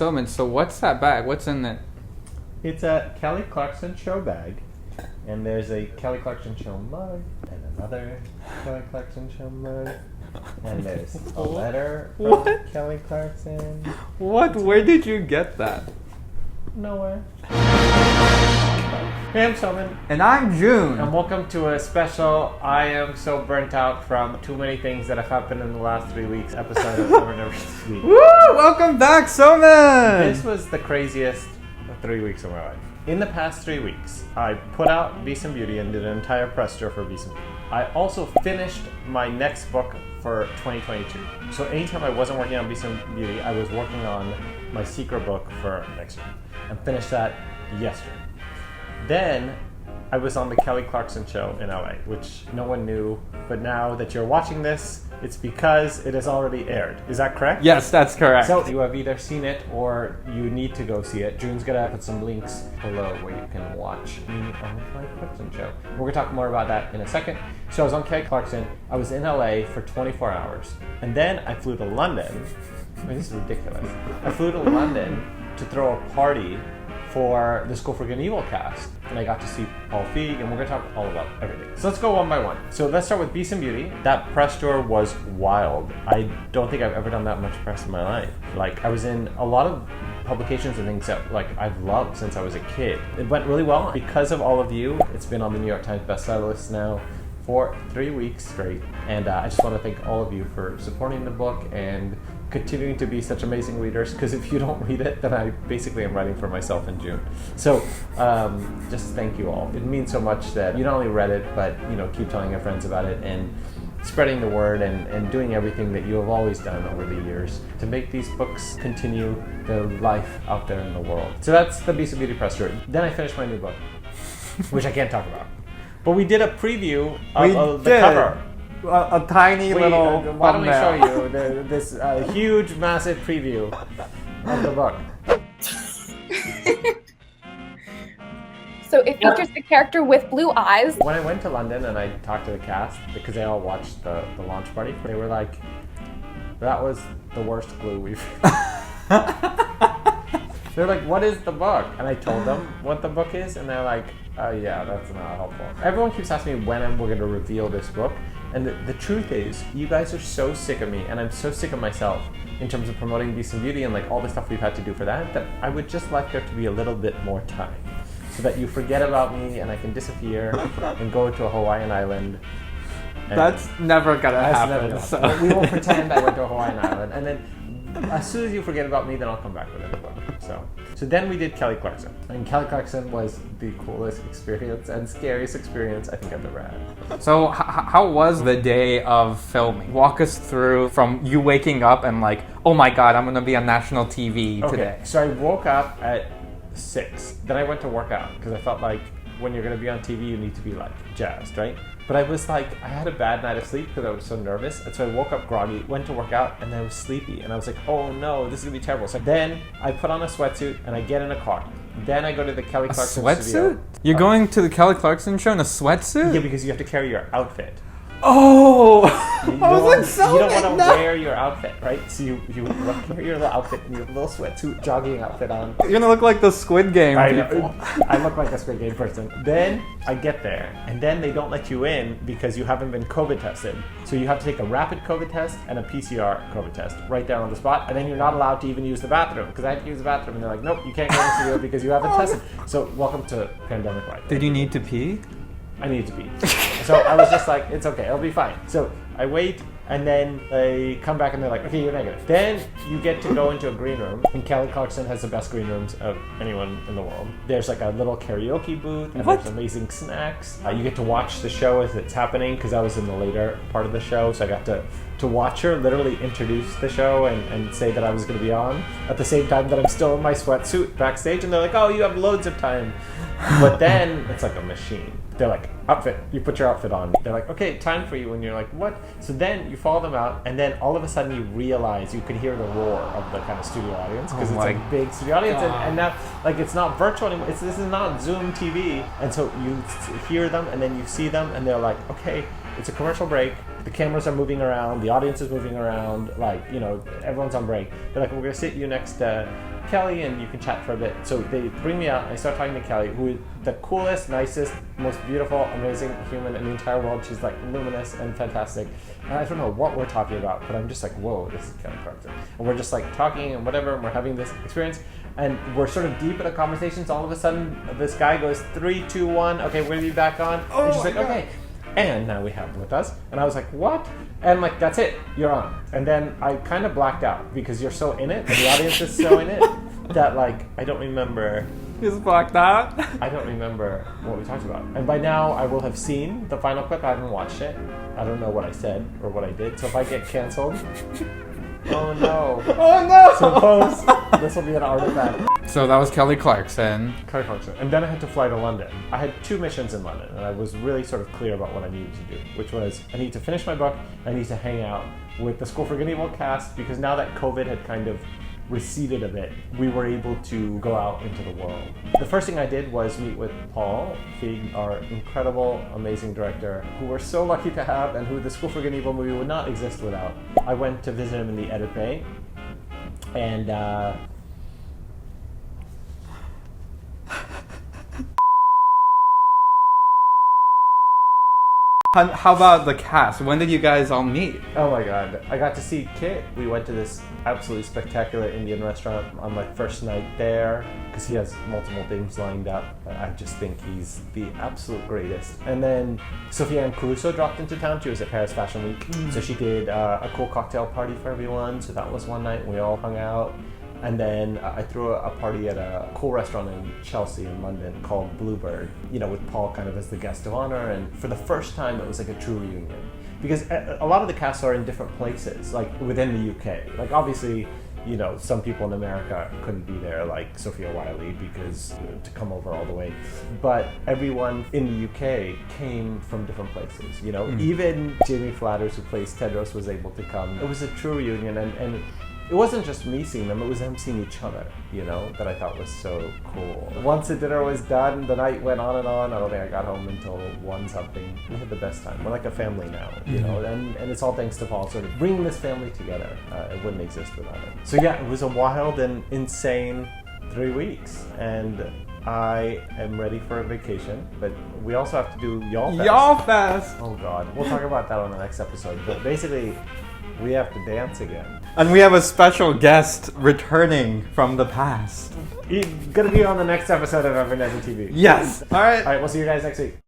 Soman, so what's that bag? What's in it? It's a Kelly Clarkson show bag. And there's a Kelly Clarkson show mug, and another Kelly Clarkson show mug. And there's a letter from Kelly Clarkson. What? Where did you get that? Nowhere. Hey, I'm Soman. And I'm June. And welcome to a special I am so burnt out from too many things that have happened in the last 3 weeks episode of EverNever this week. Woo! Welcome back, Soman! This was the craziest 3 weeks of my life. In the past 3 weeks, I put out Beast and Beauty and did an entire press tour for Beast and Beauty. I also finished my next book for 2022. So anytime I wasn't working on Beast and Beauty, I was working on my secret book for next year. And finished that yesterday. Then I was on the Kelly Clarkson show in LA, which no one knew. But now that you're watching this, it's because it has already aired. Is that correct? Yes, that's correct. So you have either seen it or you need to go see it. June's gonna put some links below where you can watch me on the Kelly Clarkson show. We're gonna talk more about that in a second. So I was on Kelly Clarkson. I was in LA for 24 hours. And then I flew to London. I mean, this is ridiculous. I flew to London to throw a party for the School for Good and Evil cast. And I got to see Paul Feig, and we're going to talk all about everything. So let's go one by one. So let's start with Beast and Beauty. That press tour was wild. I don't think I've ever done that much press in my life. Like, I was in a lot of publications and things that I've loved since I was a kid. It went really well. Because of all of you, it's been on the New York Times bestseller list now for 3 weeks straight. And I just want to thank all of you for supporting the book and continuing to be such amazing readers, because if you don't read it, then I basically am writing for myself in June. So just thank you all. It means so much that you not only read it, but keep telling your friends about it and spreading the word and doing everything that you have always done over the years to make these books continue their life out there in the world. So that's the Beast and Beauty press tour. Then I finished my new book, which I can't talk about. But we did a preview of the cover. A tiny little why don't we show thumbnail. you this huge, massive preview of the book. So it features the character with blue eyes. When I went to London and I talked to the cast, because they all watched the launch party, they were like, that was the worst clue we've... They're like, what is the book? And I told them what the book is, and they're like, oh yeah, that's not helpful. Everyone keeps asking me when we're going to reveal this book. And the truth is, you guys are so sick of me, and I'm so sick of myself in terms of promoting Beast and Beauty and all the stuff we've had to do for that I would just like there to be a little bit more time so that you forget about me and I can disappear and go to a Hawaiian island. That's never gonna happen. So. We will pretend I went to a Hawaiian island, and then as soon as you forget about me, then I'll come back with it. So then we did Kelly Clarkson. And Kelly Clarkson was the coolest experience and scariest experience I think I've ever had. So how was the day of filming? Walk us through from you waking up and oh my god, I'm gonna be on national TV today. So I woke up at 6. Then I went to work out because I felt like when you're gonna be on TV, you need to be jazzed, right? But I was I had a bad night of sleep because I was so nervous. And so I woke up groggy, went to work out, and I was sleepy. And I was like, oh no, this is gonna be terrible. So then I put on a sweatsuit and I get in a car. Then I go to the Kelly Clarkson studio. Sweatsuit? You're going to the Kelly Clarkson show in a sweatsuit? Yeah, because you have to carry your outfit. Oh! You don't want to wear your outfit, right? So you carry your little outfit and your little sweatsuit jogging outfit on. You're gonna look like the Squid Game people. I look like a Squid Game person. Then I get there, and then they don't let you in because you haven't been COVID tested. So you have to take a rapid COVID test and a PCR COVID test right there on the spot, and then you're not allowed to even use the bathroom because I had to use the bathroom, and they're like, nope, you can't go in the studio because you haven't tested. So welcome to pandemic life. Did you need to pee? I needed to pee. So I was just like, it's okay, it'll be fine. So I wait, and then they come back and they're like, okay, you're negative. Then you get to go into a green room, and Kelly Clarkson has the best green rooms of anyone in the world. There's a little karaoke booth, and there's amazing snacks. You get to watch the show as it's happening, because I was in the later part of the show, so I got to watch her literally introduce the show and say that I was going to be on at the same time that I'm still in my sweatsuit backstage, and they're like, oh, you have loads of time. But then it's like a machine. They're like, outfit, you put your outfit on. They're like, okay, time for you. And you're like, what? So then you follow them out, and then all of a sudden you realize you could hear the roar of the kind of studio audience, because it's a big studio audience. And now, it's not virtual anymore. This is not Zoom TV. And so you hear them, and then you see them, and they're like, okay, it's a commercial break. The cameras are moving around. The audience is moving around. Everyone's on break. They're like, we're going to sit you next to Kelly and you can chat for a bit. So they bring me out, I start talking to Kelly, who is the coolest, nicest, most beautiful, amazing human in the entire world. She's like luminous and fantastic. And I don't know what we're talking about, but I'm just like, whoa, this is Kelly Clarkson. And we're just like talking and whatever, and we're having this experience. And we're sort of deep in a conversation, so all of a sudden this guy goes 3, 2, 1, okay, we're gonna be back on. And she's like, okay. And now we have him with us. And I was like, what? And like, that's it, you're on. And then I kind of blacked out because you're so in it, and the audience is so in it, that like, I don't remember. He's blacked out. I don't remember what we talked about. And by now I will have seen the final clip. I haven't watched it. I don't know what I said or what I did. So if I get canceled, oh no. Oh no! Suppose this will be an artifact. So that was Kelly Clarkson. Kelly Clarkson. And then I had to fly to London. I had 2 missions in London, and I was really sort of clear about what I needed to do, which was I need to finish my book, I need to hang out with the School for Good and Evil cast, because now that COVID had kind of receded a bit, we were able to go out into the world. The first thing I did was meet with Paul Feig, our incredible, amazing director, who we're so lucky to have, and who the School for Good and Evil movie would not exist without. I went to visit him in the edit bay, and How about the cast? When did you guys all meet? oh my god, I got to see Kit. We went to this absolutely spectacular Indian restaurant on my first night there, because he has multiple things lined up. I just think he's the absolute greatest. And then Sophia Ann Caruso dropped into town. She was at Paris Fashion Week. So she did a cool cocktail party for everyone. So that was one night, and we all hung out. And then I threw a party at a cool restaurant in Chelsea in London called Bluebird, you know, with Paul kind of as the guest of honor. And for the first time, it was like a true reunion. Because a lot of the casts are in different places, like within the UK. Like obviously, you know, some people in America couldn't be there, like Sophia Wiley, because to come over all the way. But everyone in the UK came from different places, you know. Even Jamie Flatters, who plays Tedros, was able to come. It was a true reunion, and it wasn't just me seeing them, it was them seeing each other, you know, that I thought was so cool. Once the dinner was done, the night went on and on. I don't think I got home until 1 something. We had the best time. We're like a family now, you know, and it's all thanks to Paul sort of bringing this family together. It wouldn't exist without it. So yeah, it was a wild and insane 3 weeks, and I am ready for a vacation, but we also have to do Y'all Fest. Y'all Fest! Oh God, we'll talk about that on the next episode, but basically, we have to dance again. And we have a special guest returning from the past. He's gonna be on the next episode of EverNever TV. Yes! Alright. Alright, we'll see you guys next week.